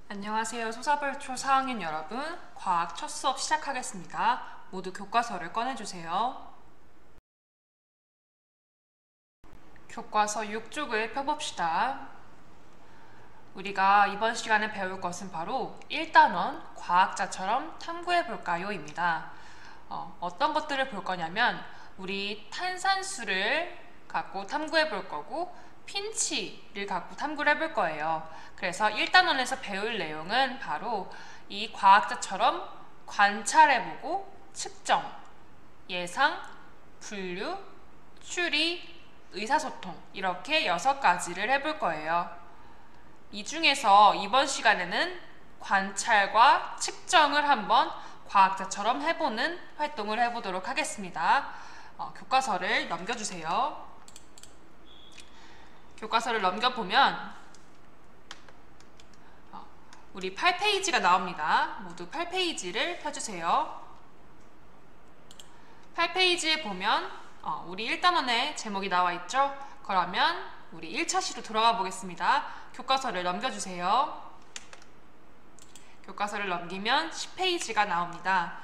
안녕하세요. 소사벌초 4학년 여러분, 과학 첫 수업 시작하겠습니다. 모두 교과서를 꺼내주세요. 교과서 6쪽을 펴봅시다. 우리가 이번 시간에 배울 것은 바로 1단원 과학자처럼 탐구해볼까요? 입니다. 어떤 것들을 볼 거냐면 우리 탄산수를 갖고 탐구해볼 거고 핀치를 갖고 탐구를 해볼 거예요. 그래서 1단원에서 배울 내용은 바로 이 과학자처럼 관찰해보고 측정, 예상, 분류, 추리, 의사소통 이렇게 6가지를 해볼 거예요. 이 중에서 이번 시간에는 관찰과 측정을 한번 과학자처럼 해보는 활동을 해보도록 하겠습니다. 교과서를 넘겨주세요. 교과서를 넘겨보면 우리 8페이지가 나옵니다. 모두 8페이지를 펴주세요. 8페이지에 보면 우리 1단원의 제목이 나와 있죠? 그러면 우리 1차시로 들어가 보겠습니다. 교과서를 넘겨주세요. 교과서를 넘기면 10페이지가 나옵니다.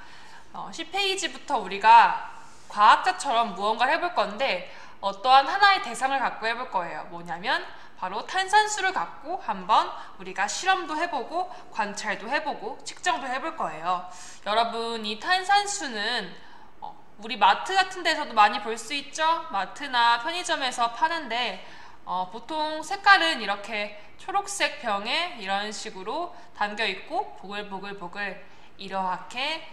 10페이지부터 우리가 과학자처럼 무언가를 해볼 건데 어떠한 하나의 대상을 갖고 해볼 거예요. 뭐냐면 바로 탄산수를 갖고 한번 우리가 실험도 해보고 관찰도 해보고 측정도 해볼 거예요. 여러분, 이 탄산수는 우리 마트 같은 데서도 많이 볼 수 있죠? 마트나 편의점에서 파는데 보통 색깔은 이렇게 초록색 병에 이런 식으로 담겨 있고 보글보글보글 이렇게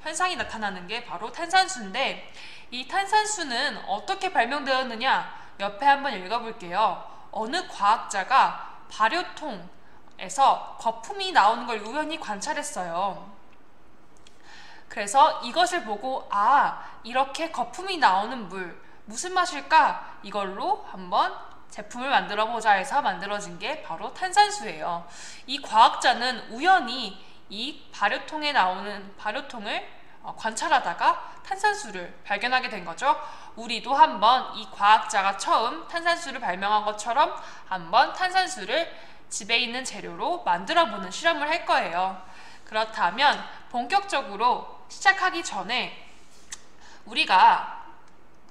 현상이 나타나는 게 바로 탄산수인데, 이 탄산수는 어떻게 발명되었느냐 옆에 한번 읽어볼게요. 어느 과학자가 발효통에서 거품이 나오는 걸 우연히 관찰했어요. 그래서 이것을 보고 이렇게 거품이 나오는 물 무슨 맛일까? 이걸로 한번 제품을 만들어 보자 해서 만들어진 게 바로 탄산수예요. 이 과학자는 우연히 이 발효통에 나오는 발효통을 관찰하다가 탄산수를 발견하게 된 거죠. 우리도 한번 이 과학자가 처음 탄산수를 발명한 것처럼 한번 탄산수를 집에 있는 재료로 만들어 보는 실험을 할 거예요. 그렇다면 본격적으로 시작하기 전에 우리가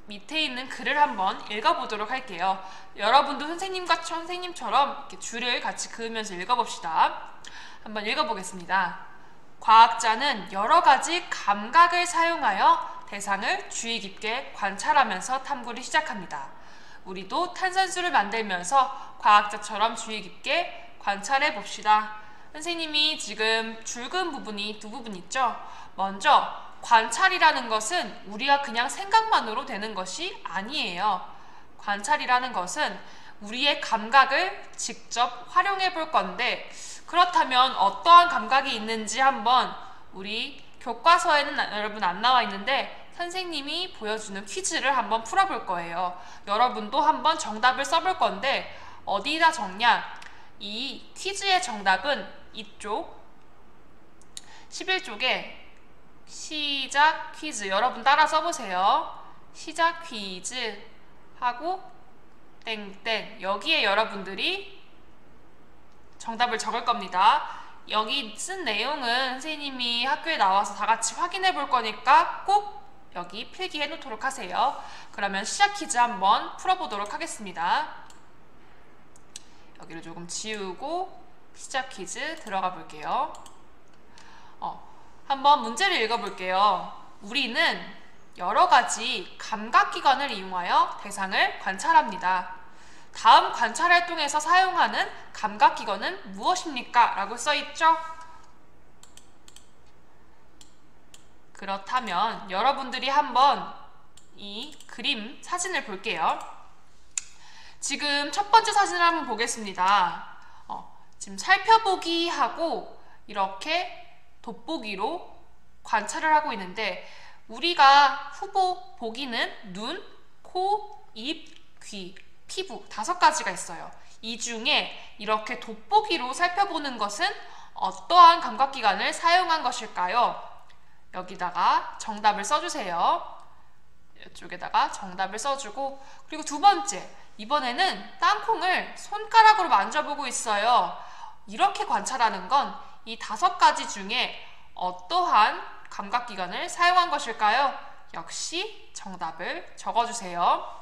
밑에 있는 글을 한번 읽어보도록 할게요. 여러분도 선생님처럼 이렇게 줄을 같이 그으면서 읽어봅시다. 한번 읽어보겠습니다. 과학자는 여러 가지 감각을 사용하여 대상을 주의 깊게 관찰하면서 탐구를 시작합니다. 우리도 탄산수를 만들면서 과학자처럼 주의 깊게 관찰해 봅시다. 선생님이 지금 줄 그은 부분이 두 부분 있죠? 먼저 관찰이라는 것은 우리가 그냥 생각만으로 되는 것이 아니에요. 관찰이라는 것은 우리의 감각을 직접 활용해 볼 건데, 그렇다면 어떠한 감각이 있는지 한번 우리 교과서에는 여러분 안 나와 있는데 선생님이 보여주는 퀴즈를 한번 풀어볼 거예요. 여러분도 한번 정답을 써볼 건데 어디다 적냐? 이 퀴즈의 정답은 이쪽 11쪽에 시작 퀴즈, 여러분 따라 써보세요. 시작 퀴즈 하고 땡땡, 여기에 여러분들이 정답을 적을 겁니다. 여기 쓴 내용은 선생님이 학교에 나와서 다 같이 확인해 볼 거니까 꼭 여기 필기해 놓도록 하세요. 그러면 시작 퀴즈 한번 풀어보도록 하겠습니다. 여기를 조금 지우고 시작 퀴즈 들어가 볼게요. 한번 문제를 읽어볼게요. 우리는 여러 가지 감각기관을 이용하여 대상을 관찰합니다. 다음 관찰 활동에서 사용하는 감각기관은 무엇입니까? 라고 써있죠? 그렇다면 여러분들이 한번 이 그림 사진을 볼게요. 지금 첫 번째 사진을 한번 보겠습니다. 지금 살펴보기 하고 이렇게 돋보기로 관찰을 하고 있는데, 우리가 후보 보기는 눈, 코, 입, 귀, 피부 5가지가 있어요. 이 중에 이렇게 돋보기로 살펴보는 것은 어떠한 감각기관을 사용한 것일까요? 여기다가 정답을 써주세요. 이쪽에다가 정답을 써주고, 그리고 두 번째, 이번에는 땅콩을 손가락으로 만져보고 있어요. 이렇게 관찰하는 건 이 5가지 중에 어떠한 감각기관을 사용한 것일까요? 역시 정답을 적어주세요.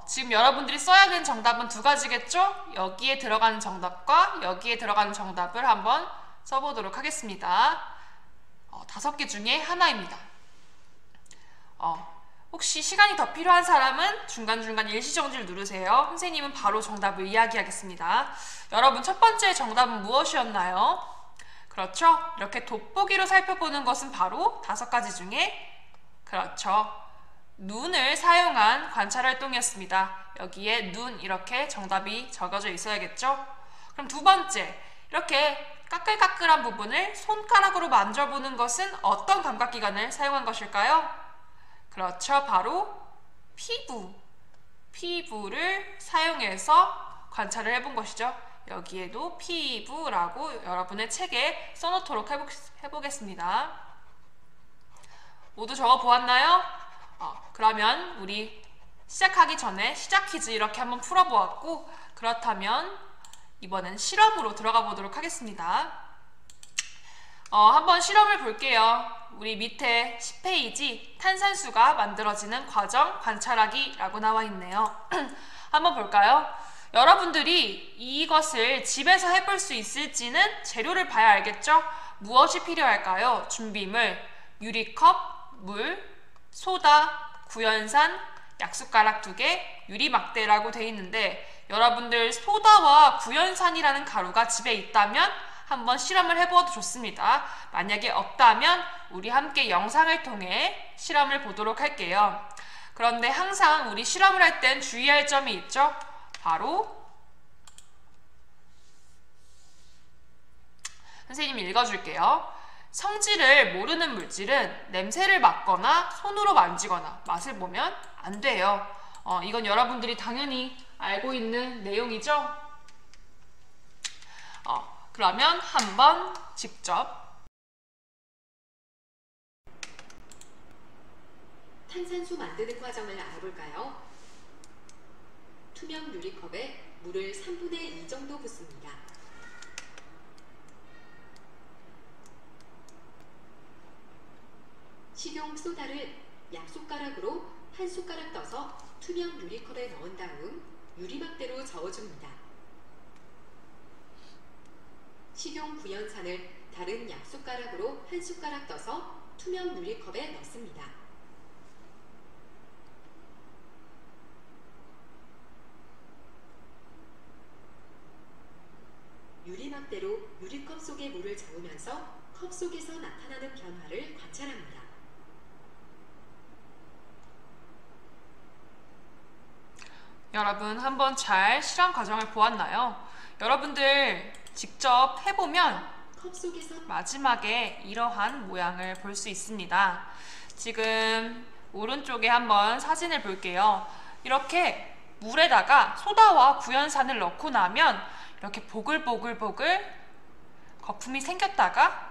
지금 여러분들이 써야 되는 정답은 2가지겠죠? 여기에 들어가는 정답과 여기에 들어가는 정답을 한번 써보도록 하겠습니다. 5개 중에 하나입니다. 혹시 시간이 더 필요한 사람은 중간중간 일시정지를 누르세요. 선생님은 바로 정답을 이야기하겠습니다. 여러분, 첫 번째 정답은 무엇이었나요? 그렇죠. 이렇게 돋보기로 살펴보는 것은 바로 5가지 중에, 그렇죠, 눈을 사용한 관찰활동이었습니다. 여기에 눈 이렇게 정답이 적어져 있어야겠죠. 그럼 2번째, 이렇게 까끌까끌한 부분을 손가락으로 만져보는 것은 어떤 감각기관을 사용한 것일까요? 그렇죠. 바로 피부를 사용해서 관찰을 해본 것이죠. 여기에도 피부라고 여러분의 책에 써놓도록 해보겠습니다. 모두 적어보았나요? 그러면 우리 시작하기 전에 시작 퀴즈 이렇게 한번 풀어보았고, 그렇다면 이번엔 실험으로 들어가 보도록 하겠습니다. 한번 실험을 볼게요. 우리 밑에 10페이지 탄산수가 만들어지는 과정 관찰하기 라고 나와 있네요. 한번 볼까요? 여러분들이 이것을 집에서 해볼 수 있을지는 재료를 봐야 알겠죠? 무엇이 필요할까요? 준비물, 유리컵, 물, 소다, 구연산, 약숟가락 2개, 유리막대라고 되어 있는데, 여러분들 소다와 구연산이라는 가루가 집에 있다면 한번 실험을 해보아도 좋습니다. 만약에 없다면 우리 함께 영상을 통해 실험을 보도록 할게요. 그런데 항상 우리 실험을 할 땐 주의할 점이 있죠. 바로 선생님이 읽어줄게요. 성질을 모르는 물질은 냄새를 맡거나 손으로 만지거나 맛을 보면 안 돼요. 이건 여러분들이 당연히 알고 있는 내용이죠. 그러면 한번 직접 탄산수 만드는 과정을 알아볼까요? 투명 유리컵에 물을 3분의 2 정도 붓습니다. 식용 소다를 약숟가락으로 한 숟가락 떠서 투명 유리컵에 넣은 다음 유리막대로 저어줍니다. 식용 구연산을 다른 약숟가락으로 한 숟가락 떠서 투명 유리컵에 넣습니다. 유리막대로 유리컵 속에 물을 저으면서 컵 속에서 나타나는 변화를 관찰합니다. 여러분, 한번 잘 실험 과정을 보았나요? 여러분들 직접 해보면 컵 속에서 마지막에 이러한 모양을 볼 수 있습니다. 지금 오른쪽에 한번 사진을 볼게요. 이렇게 물에다가 소다와 구연산을 넣고 나면 이렇게 보글보글보글 거품이 생겼다가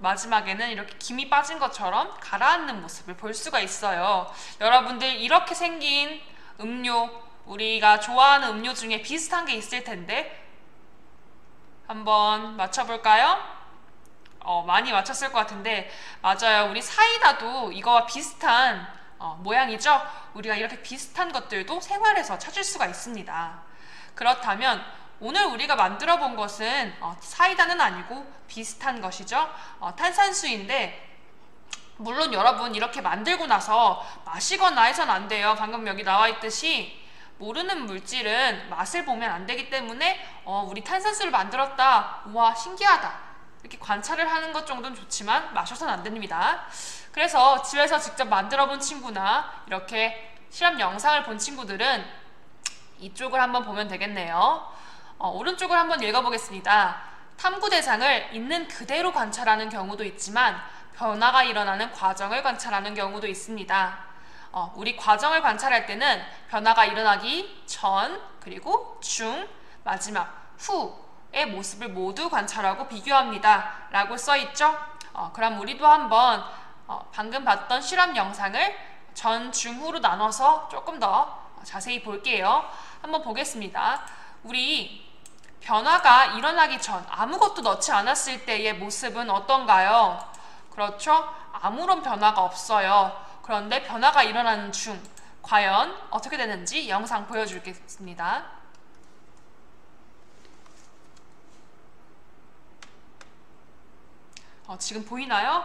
마지막에는 이렇게 김이 빠진 것처럼 가라앉는 모습을 볼 수가 있어요. 여러분들 이렇게 생긴 음료, 우리가 좋아하는 음료 중에 비슷한 게 있을 텐데 한번 맞춰볼까요? 많이 맞췄을 것 같은데 맞아요. 우리 사이다도 이거와 비슷한 모양이죠? 우리가 이렇게 비슷한 것들도 생활에서 찾을 수가 있습니다. 그렇다면 오늘 우리가 만들어 본 것은 사이다는 아니고 비슷한 것이죠. 탄산수인데 물론 여러분 이렇게 만들고 나서 마시거나 해선 안 돼요. 방금 여기 나와 있듯이 모르는 물질은 맛을 보면 안 되기 때문에 우리 탄산수를 만들었다, 우와 신기하다 이렇게 관찰을 하는 것 정도는 좋지만 마셔서는 안 됩니다. 그래서 집에서 직접 만들어 본 친구나 이렇게 실험 영상을 본 친구들은 이쪽을 한번 보면 되겠네요. 오른쪽을 한번 읽어보겠습니다. 탐구 대상을 있는 그대로 관찰하는 경우도 있지만 변화가 일어나는 과정을 관찰하는 경우도 있습니다. 우리 과정을 관찰할 때는 변화가 일어나기 전, 그리고 중, 마지막, 후의 모습을 모두 관찰하고 비교합니다. 라고 써있죠? 그럼 우리도 한번 방금 봤던 실험 영상을 전, 중, 후로 나눠서 조금 더 자세히 볼게요. 한번 보겠습니다. 우리 변화가 일어나기 전 아무것도 넣지 않았을 때의 모습은 어떤가요? 그렇죠? 아무런 변화가 없어요. 그런데 변화가 일어나는 중 과연 어떻게 되는지 영상 보여주겠습니다. 지금 보이나요?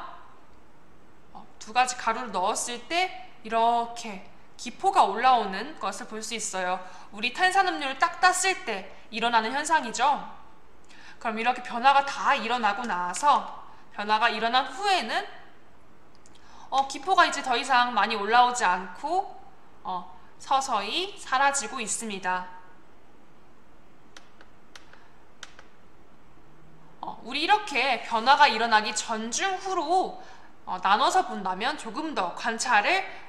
두 가지 가루를 넣었을 때 이렇게 기포가 올라오는 것을 볼 수 있어요. 우리 탄산음료를 딱 땄을 때 일어나는 현상이죠. 그럼 이렇게 변화가 다 일어나고 나서 변화가 일어난 후에는 기포가 이제 더 이상 많이 올라오지 않고 서서히 사라지고 있습니다. 우리 이렇게 변화가 일어나기 전중 후로 나눠서 본다면 조금 더 관찰을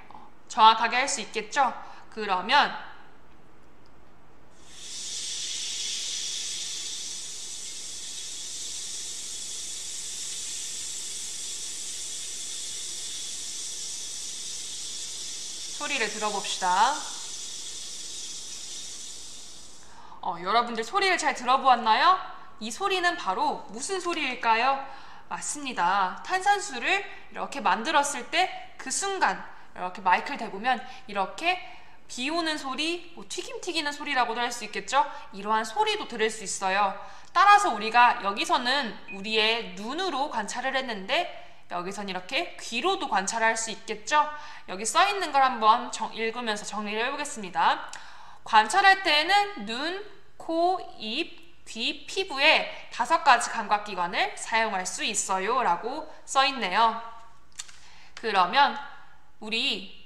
정확하게 할 수 있겠죠? 그러면 소리를 들어봅시다. 여러분들 소리를 잘 들어보았나요? 이 소리는 바로 무슨 소리일까요? 맞습니다. 탄산수를 이렇게 만들었을 때 그 순간 이렇게 마이크를 대보면 이렇게 비 오는 소리, 튀김 튀기는 소리라고도 할 수 있겠죠? 이러한 소리도 들을 수 있어요. 따라서 우리가 여기서는 우리의 눈으로 관찰을 했는데 여기선 이렇게 귀로도 관찰할 수 있겠죠? 여기 써 있는 걸 한번 읽으면서 정리를 해보겠습니다. 관찰할 때에는 눈, 코, 입, 귀, 피부에 5가지 감각기관을 사용할 수 있어요 라고 써 있네요. 그러면 우리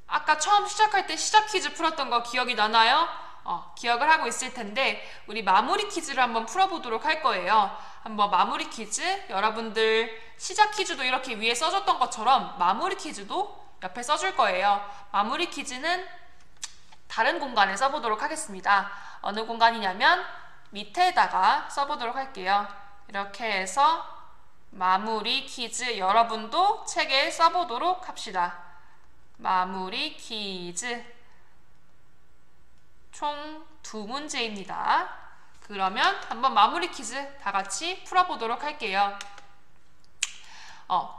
아까 처음 시작할 때 시작 퀴즈 풀었던 거 기억이 나나요? 기억을 하고 있을 텐데 우리 마무리 퀴즈를 한번 풀어보도록 할 거예요. 한번 마무리 퀴즈, 여러분들 시작 퀴즈도 이렇게 위에 써줬던 것처럼 마무리 퀴즈도 옆에 써줄 거예요. 마무리 퀴즈는 다른 공간에 써보도록 하겠습니다. 어느 공간이냐면 밑에다가 써보도록 할게요. 이렇게 해서 마무리 퀴즈 여러분도 책에 써보도록 합시다. 마무리 퀴즈 총 2문제입니다. 그러면 한번 마무리 퀴즈 다 같이 풀어보도록 할게요.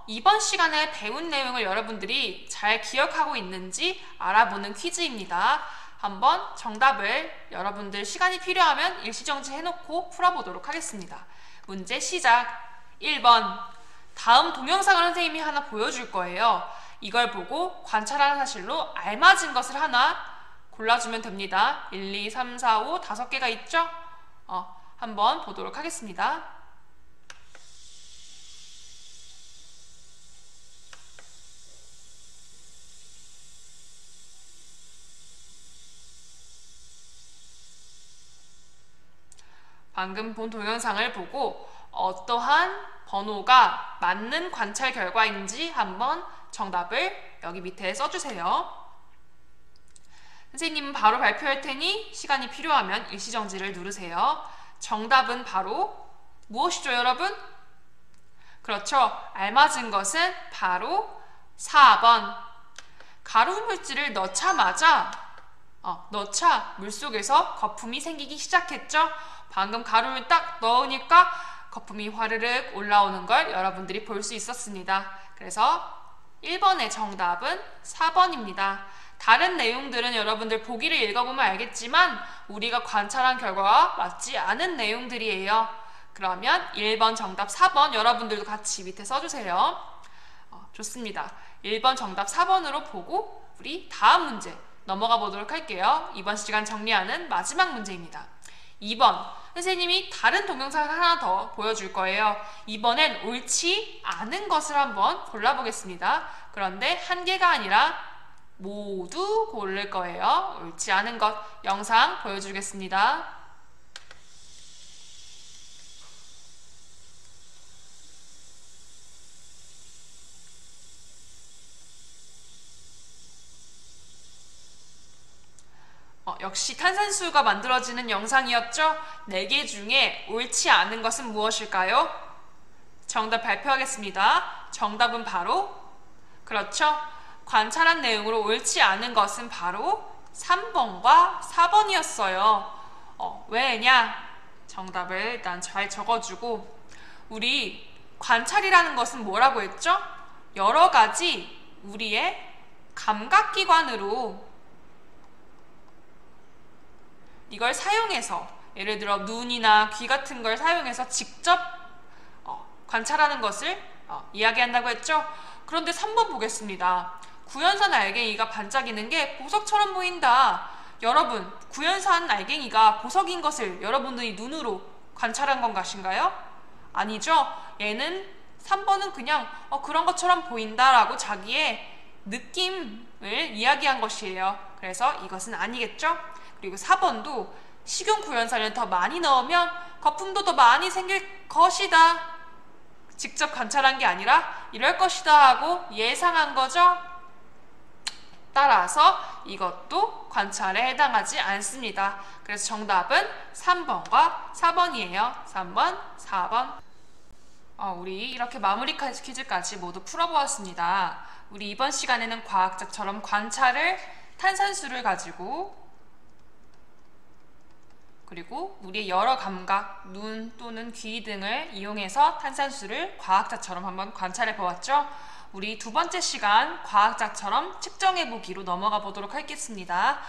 이번 시간에 배운 내용을 여러분들이 잘 기억하고 있는지 알아보는 퀴즈입니다. 한번 정답을 여러분들 시간이 필요하면 일시정지 해놓고 풀어보도록 하겠습니다. 문제 시작! 1번 다음 동영상을 선생님이 하나 보여줄 거예요. 이걸 보고 관찰하는 사실로 알맞은 것을 하나 골라주면 됩니다. 1, 2, 3, 4, 5, 5개가 있죠? 한번 보도록 하겠습니다. 방금 본 동영상을 보고 어떠한 번호가 맞는 관찰 결과인지 한번 정답을 여기 밑에 써주세요. 선생님은 바로 발표할 테니 시간이 필요하면 일시정지를 누르세요. 정답은 바로 무엇이죠, 여러분? 그렇죠. 알맞은 것은 바로 4번. 가루 물질을 넣자 물속에서 거품이 생기기 시작했죠. 방금 가루를 딱 넣으니까 거품이 화르륵 올라오는 걸 여러분들이 볼 수 있었습니다. 그래서 1번의 정답은 4번입니다. 다른 내용들은 여러분들 보기를 읽어보면 알겠지만 우리가 관찰한 결과와 맞지 않은 내용들이에요. 그러면 1번 정답 4번 여러분들도 같이 밑에 써주세요. 좋습니다. 1번 정답 4번으로 보고 우리 다음 문제 넘어가 보도록 할게요. 이번 시간 정리하는 마지막 문제입니다. 2번 선생님이 다른 동영상을 하나 더 보여줄 거예요. 이번엔 옳지 않은 것을 한번 골라보겠습니다. 그런데 한 개가 아니라 모두 고를 거예요. 옳지 않은 것 영상 보여주겠습니다. 역시 탄산수가 만들어지는 영상이었죠? 4개 중에 옳지 않은 것은 무엇일까요? 정답 발표하겠습니다. 정답은 바로 그렇죠. 관찰한 내용으로 옳지 않은 것은 바로 3번과 4번이었어요. 왜냐? 정답을 일단 잘 적어주고, 우리 관찰이라는 것은 뭐라고 했죠? 여러 가지 우리의 감각기관으로 이걸 사용해서, 예를 들어 눈이나 귀 같은 걸 사용해서 직접 관찰하는 것을 이야기한다고 했죠? 그런데 3번 보겠습니다. 구연산 알갱이가 반짝이는 게 보석처럼 보인다. 여러분, 구연산 알갱이가 보석인 것을 여러분들이 눈으로 관찰한 건 것인가요? 아니죠. 얘는 3번은 그냥 그런 것처럼 보인다라고 자기의 느낌을 이야기한 것이에요. 그래서 이것은 아니겠죠? 그리고 4번도 식용 구연산을 더 많이 넣으면 거품도 더 많이 생길 것이다. 직접 관찰한 게 아니라 이럴 것이다 하고 예상한 거죠. 따라서 이것도 관찰에 해당하지 않습니다. 그래서 정답은 3번과 4번이에요. 3번, 4번. 우리 이렇게 마무리 퀴즈까지 모두 풀어보았습니다. 우리 이번 시간에는 과학자처럼 관찰을 탄산수를 가지고, 그리고 우리의 여러 감각, 눈 또는 귀 등을 이용해서 탄산수를 과학자처럼 한번 관찰해 보았죠. 우리 두 번째 시간 과학자처럼 측정해 보기로 넘어가 보도록 하겠습니다.